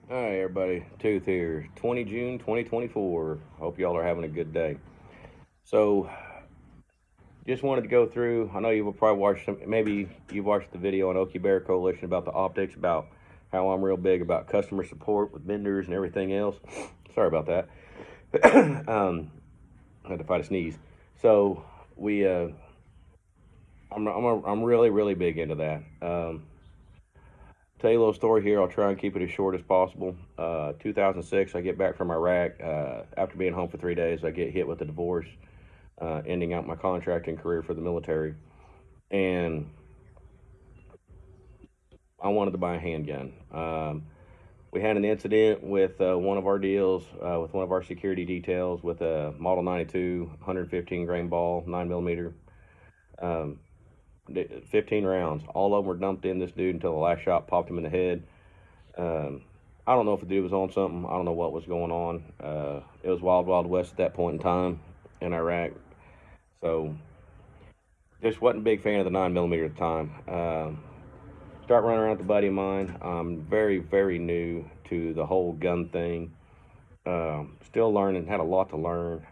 Hi, everybody. Tooth here. 20 June 2024. Hope y'all are having a good day. So, just wanted to go through. I know you've probably watched some, maybe you've watched the video on Okie Bear Coalition about the optics, about how I'm real big about customer support with vendors and everything else. Sorry about that. I had to fight a sneeze. So, we, I'm really, really big into that. Tell you a little story here. I'll try and keep it as short as possible. 2006, I get back from Iraq. After being home for 3 days, I get hit with a divorce, ending out my contracting career for the military. And I wanted to buy a handgun. We had an incident with one of our deals, with one of our security details, with a Model 92 115 grain ball, 9 millimeter, um, 15 rounds. All of them were dumped in this dude until the last shot popped him in the head. Um, I don't know if the dude was on something. I don't know what was going on. It was wild, wild west at that point in time in Iraq. So just wasn't a big fan of the 9 millimeter at the time. Start running around with a buddy of mine. I'm very, very new to the whole gun thing. Still learning. Had a lot to learn.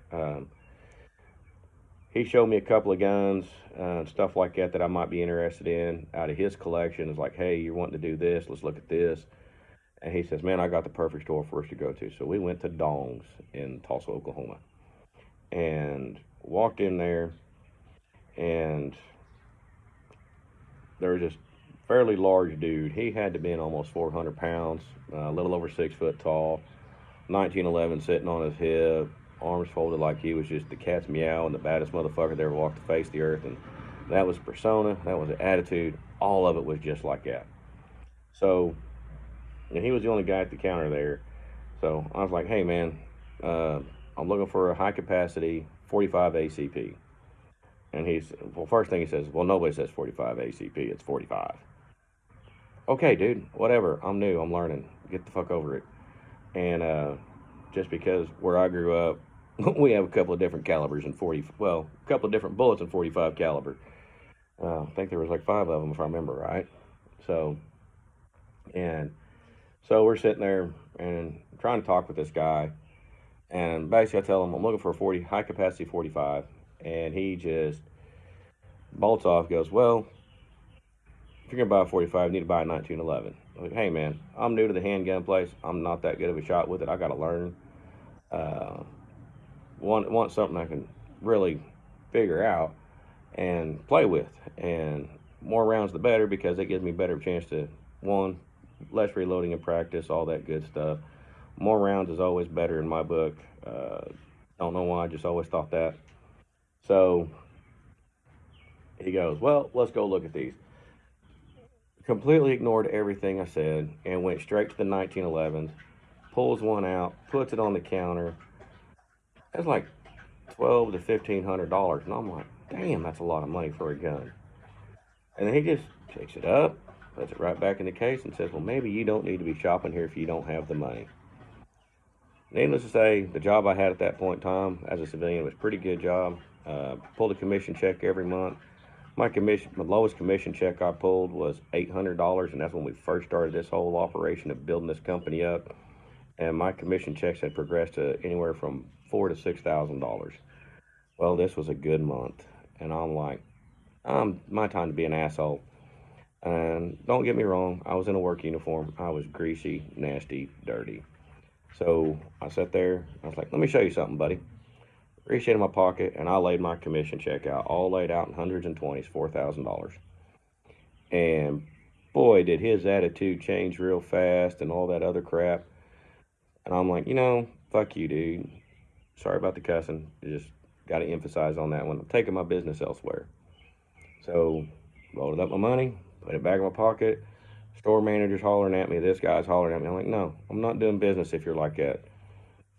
He showed me a couple of guns and stuff like that that I might be interested in out of his collection. It's like, hey, you're wanting to do this? Let's look at this. And he says, man, I got the perfect store for us to go to. So we went to Dong's in Tulsa, Oklahoma, and walked in there, and there was this fairly large dude. He had to be in almost 400 pounds, a little over 6 foot tall, 1911 sitting on his hip, arms folded like he was just the cat's meow and the baddest motherfucker that ever walked the face of the earth. And that was persona, that was the attitude. All of it was just like that. So, and he was the only guy at the counter there. So I was like, hey, man, uh, I'm looking for a high capacity 45 ACP. And he's, well, first thing he says, well, nobody says 45 ACP, it's 45. Okay, dude, whatever. I'm new, I'm learning. Get the fuck over it. And just because where I grew up, we have a couple of different calibers in 40, well, a couple of different bullets in 45 caliber. I think there was like five of them, if I remember right. So, and so we're sitting there and trying to talk with this guy. And basically, I tell him I'm looking for a 40 high capacity 45, and he just bolts off. Goes, well, if you're gonna buy a 45, you need to buy a 1911. I'm like, hey man, I'm new to the handgun place. I'm not that good of a shot with it. I got to learn. Uh, want something I can really figure out and play with, and more rounds the better because it gives me better chance to one less reloading in practice, all that good stuff. More rounds is always better in my book. Don't know why, I just always thought that. So he goes, well, let's go look at these. Completely ignored everything I said and went straight to the 1911s, pulls one out, puts it on the counter. That's like 12 to $1,500. And I'm like, damn, that's a lot of money for a gun. And then he just picks it up, puts it right back in the case, and says, well, maybe you don't need to be shopping here if you don't have the money. Needless to say, the job I had at that point in time as a civilian was a pretty good job. Pulled a commission check every month. My lowest commission check I pulled was $800, and that's when we first started this whole operation of building this company up. And my commission checks had progressed to anywhere from $4,000 to $6,000. Well, this was a good month, and I'm like, my time to be an asshole. And don't get me wrong, I was in a work uniform. I was greasy, nasty, dirty. So I sat there. I was like, let me show you something, buddy. Reached in my pocket, and I laid my commission check out, all laid out in hundreds and twenties, $4,000. And boy, did his attitude change real fast and all that other crap. And I'm like, fuck you, dude. Sorry about the cussing. Just got to emphasize on that one. I'm taking my business elsewhere. So loaded up my money, put it back in my pocket. Store manager's hollering at me. This guy's hollering at me. I'm like, no, I'm not doing business if you're like that.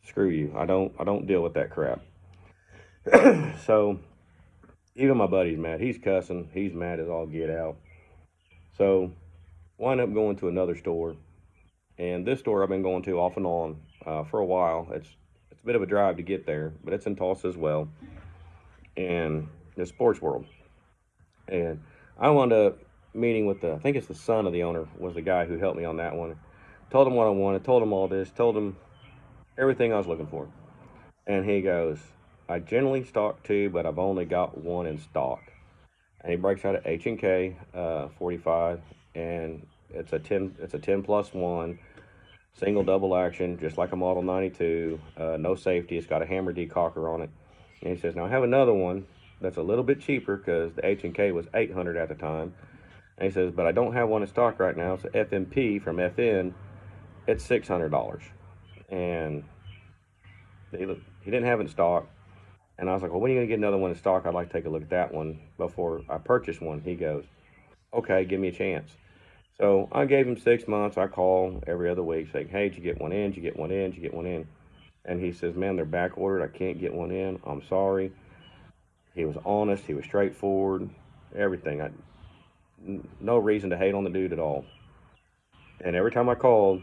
Screw you. I don't deal with that crap. So even my buddy's mad. He's cussing. He's mad as all get out. So wind up going to another store, and this store I've been going to off and on for a while. It's a bit of a drive to get there, but it's in Tulsa as well, and it's Sports World. And I wound up meeting with I think it's the son of the owner was the guy who helped me on that one. Told him what I wanted, told him all this, told him everything I was looking for. And he goes, I generally stock two, but I've only got one in stock. And he breaks out at H&K 45, and it's a 10 plus one, single double action, just like a Model 92, no safety. It's got a hammer decocker on it. And he says, now I have another one that's a little bit cheaper because the H&K was 800 at the time. And he says, but I don't have one in stock right now. It's a FMP from FN. It's $600. And he didn't have it in stock. And I was like, well, when are you going to get another one in stock? I'd like to take a look at that one before I purchase one. He goes, okay, give me a chance. So I gave him 6 months. I call every other week saying, hey, did you get one in? Did you get one in? Did you get one in? And he says, man, they're back ordered. I can't get one in. I'm sorry. He was honest. He was straightforward. Everything. No reason to hate on the dude at all. And every time I called,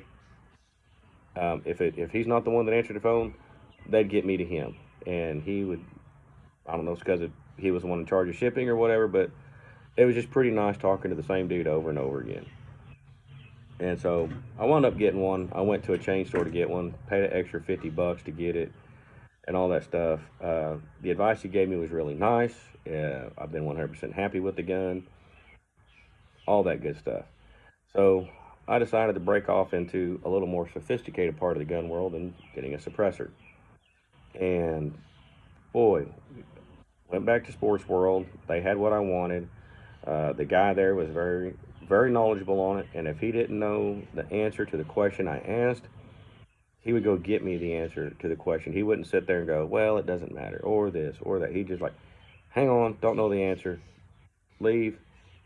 if he's not the one that answered the phone, they'd get me to him. And he would, I don't know if it's because he was the one in charge of shipping or whatever, but it was just pretty nice talking to the same dude over and over again. And so I wound up getting one. I went to a chain store to get one, paid an extra $50 to get it, and all that stuff. The advice he gave me was really nice. I've been 100% happy with the gun, all that good stuff. So I decided to break off into a little more sophisticated part of the gun world and getting a suppressor. And boy, went back to Sports World. They had what I wanted. The guy there was very, very knowledgeable on it. And if he didn't know the answer to the question I asked, he would go get me the answer to the question. He wouldn't sit there and go, well, it doesn't matter, or this, or that. He just like, hang on, don't know the answer, leave,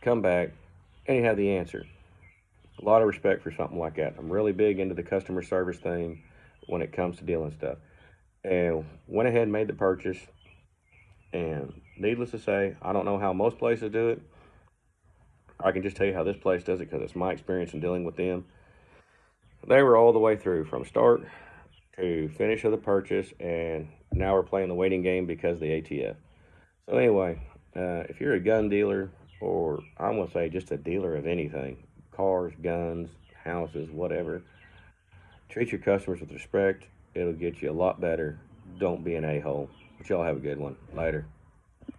come back, and you have the answer. A lot of respect for something like that. I'm really big into the customer service thing when it comes to dealing stuff. And went ahead and made the purchase. And needless to say, I don't know how most places do it. I can just tell you how this place does it because it's my experience in dealing with them. They were all the way through from start to finish of the purchase, and now we're playing the waiting game because of the ATF. So anyway, if you're a gun dealer, or I'm going to say just a dealer of anything, cars, guns, houses, whatever, treat your customers with respect. It'll get you a lot better. Don't be an a-hole. But y'all have a good one. Later.